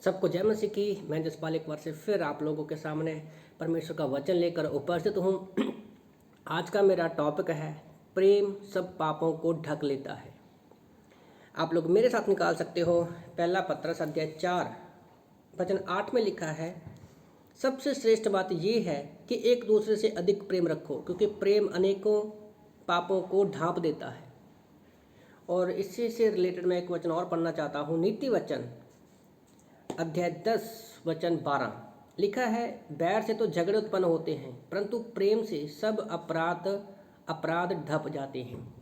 सबको जय मसीह की। मैं जसपाल एक बार से फिर आप लोगों के सामने परमेश्वर का वचन लेकर उपस्थित हूँ। आज का मेरा टॉपिक है प्रेम सब पापों को ढक लेता है। आप लोग मेरे साथ निकाल सकते हो। पहला पत्रस अध्याय 4 वचन 8 में लिखा है, सबसे श्रेष्ठ बात यह है कि एक दूसरे से अधिक प्रेम रखो, क्योंकि प्रेम अनेकों पापों को ढांप देता है। और इसी से रिलेटेड मैं एक वचन और पढ़ना चाहता हूँ। नीति वचन अध्याय 10 वचन 12 लिखा है, बैर से तो झगड़े उत्पन्न होते हैं, परंतु प्रेम से सब अपराध ढप जाते हैं।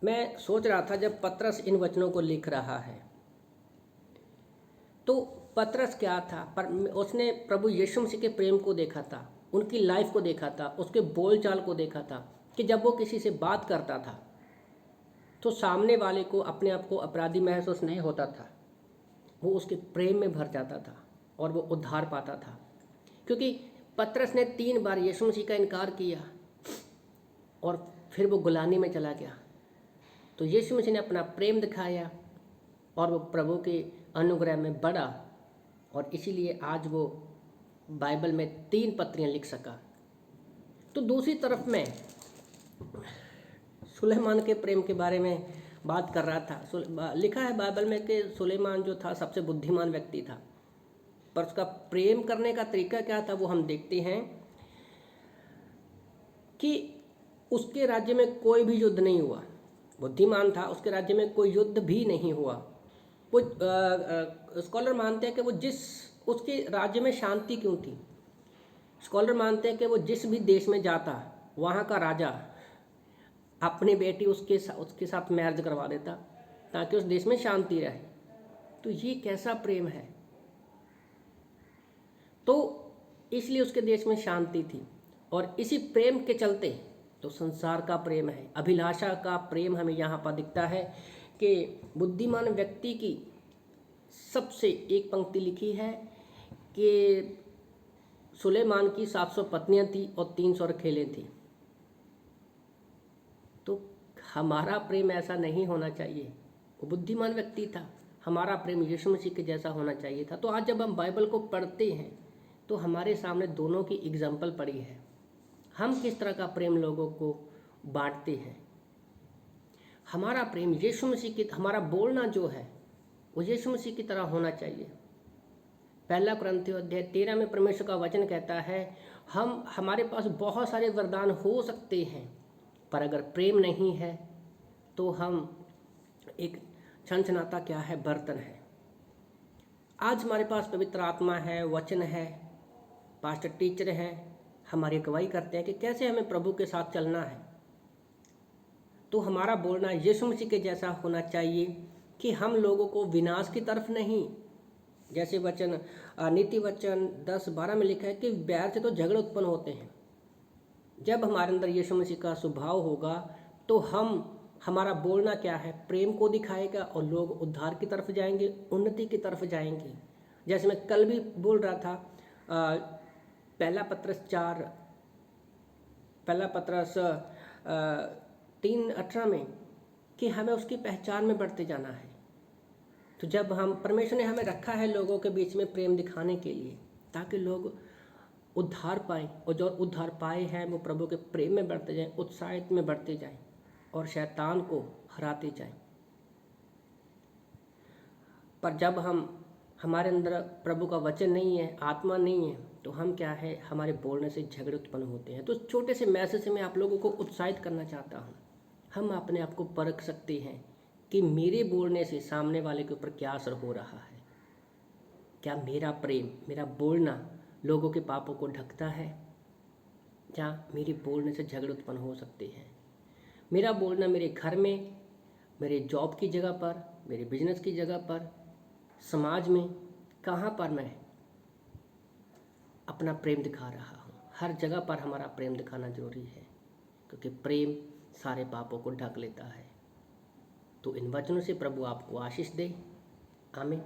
मैं सोच रहा था जब पतरस इन वचनों को लिख रहा है तो पतरस क्या था, पर उसने प्रभु यीशु मसीह के प्रेम को देखा था, उनकी लाइफ को देखा था, उसके बोलचाल को देखा था कि जब वो किसी से बात करता था तो सामने वाले को अपने आप को अपराधी महसूस नहीं होता था। वो उसके प्रेम में भर जाता था और वो उद्धार पाता था। क्योंकि पतरस ने 3 बार यीशु मसीह का इनकार किया और फिर वो गुलामी में चला गया, तो यीशु मसीह ने अपना प्रेम दिखाया और वो प्रभु के अनुग्रह में बढ़ा, और इसीलिए आज वो बाइबल में 3 पत्रियाँ लिख सका। तो दूसरी तरफ में सुलेमान के प्रेम के बारे में बात कर रहा था। लिखा है बाइबल में कि सुलेमान जो था सबसे बुद्धिमान व्यक्ति था, पर उसका प्रेम करने का तरीका क्या था वो हम देखते हैं कि उसके राज्य में कोई भी युद्ध नहीं हुआ। बुद्धिमान था, उसके राज्य में कोई युद्ध भी नहीं हुआ। वो स्कॉलर मानते हैं कि वो उसके राज्य में शांति क्यों थी। स्कॉलर मानते हैं कि वो जिस भी देश में जाता वहाँ का राजा अपनी बेटी उसके साथ मैरिज करवा देता ताकि उस देश में शांति रहे। तो ये कैसा प्रेम है। तो इसलिए उसके देश में शांति थी, और इसी प्रेम के चलते तो संसार का प्रेम है, अभिलाषा का प्रेम हमें यहाँ पर दिखता है कि बुद्धिमान व्यक्ति की सबसे एक पंक्ति लिखी है कि सुलेमान की 700 पत्नियाँ थी और 300 रखेलें थी। तो हमारा प्रेम ऐसा नहीं होना चाहिए। वो बुद्धिमान व्यक्ति था, हमारा प्रेम यीशु मसीह के जैसा होना चाहिए था। तो आज जब हम बाइबल को पढ़ते हैं तो हमारे सामने दोनों की एग्जाम्पल पड़ी है। हम किस तरह का प्रेम लोगों को बांटते हैं। हमारा प्रेम यीशु मसीह की, हमारा बोलना जो है वो यीशु मसीह की तरह होना चाहिए। पहला कुरिन्थियों अध्याय 13 में परमेश्वर का वचन कहता है, हमारे पास बहुत सारे वरदान हो सकते हैं, पर अगर प्रेम नहीं है तो हम एक छनछनाता क्या है, बर्तन है। आज हमारे पास पवित्र आत्मा है, वचन है, पास्टर टीचर हैं, हमारी अगुवाई करते हैं कि कैसे हमें प्रभु के साथ चलना है। तो हमारा बोलना यीशु मसीह के जैसा होना चाहिए कि हम लोगों को विनाश की तरफ नहीं, जैसे वचन नीति वचन 10-12 में लिखा है कि बैर से तो झगड़े उत्पन्न होते हैं। जब हमारे अंदर यीशु मसीह का स्वभाव होगा तो हमारा बोलना क्या है, प्रेम को दिखाएगा और लोग उद्धार की तरफ जाएंगे, उन्नति की तरफ जाएंगे। जैसे मैं कल भी बोल रहा था, पहला पत्रस 3:18 में कि हमें उसकी पहचान में बढ़ते जाना है। तो जब परमेश्वर ने हमें रखा है लोगों के बीच में प्रेम दिखाने के लिए, ताकि लोग उद्धार पाएँ, और जो उद्धार पाए हैं वो प्रभु के प्रेम में बढ़ते जाएं, उत्साहित में बढ़ते जाएं और शैतान को हराते जाएं। पर जब हमारे अंदर प्रभु का वचन नहीं है, आत्मा नहीं है, तो हम क्या है, हमारे बोलने से झगड़े उत्पन्न होते हैं। तो छोटे से मैसेज से मैं आप लोगों को उत्साहित करना चाहता हूँ। हम अपने आप को परख सकते हैं कि मेरे बोलने से सामने वाले के ऊपर क्या असर हो रहा है। क्या मेरा प्रेम, मेरा बोलना लोगों के पापों को ढकता है, या मेरे बोलने से झगड़े उत्पन्न हो सकते हैं। मेरा बोलना मेरे घर में, मेरे जॉब की जगह पर, मेरे बिजनेस की जगह पर, समाज में, कहाँ पर मैं अपना प्रेम दिखा रहा हूँ। हर जगह पर हमारा प्रेम दिखाना जरूरी है, क्योंकि प्रेम सारे पापों को ढक लेता है। तो इन वचनों से प्रभु आपको आशीष दे। आमीन।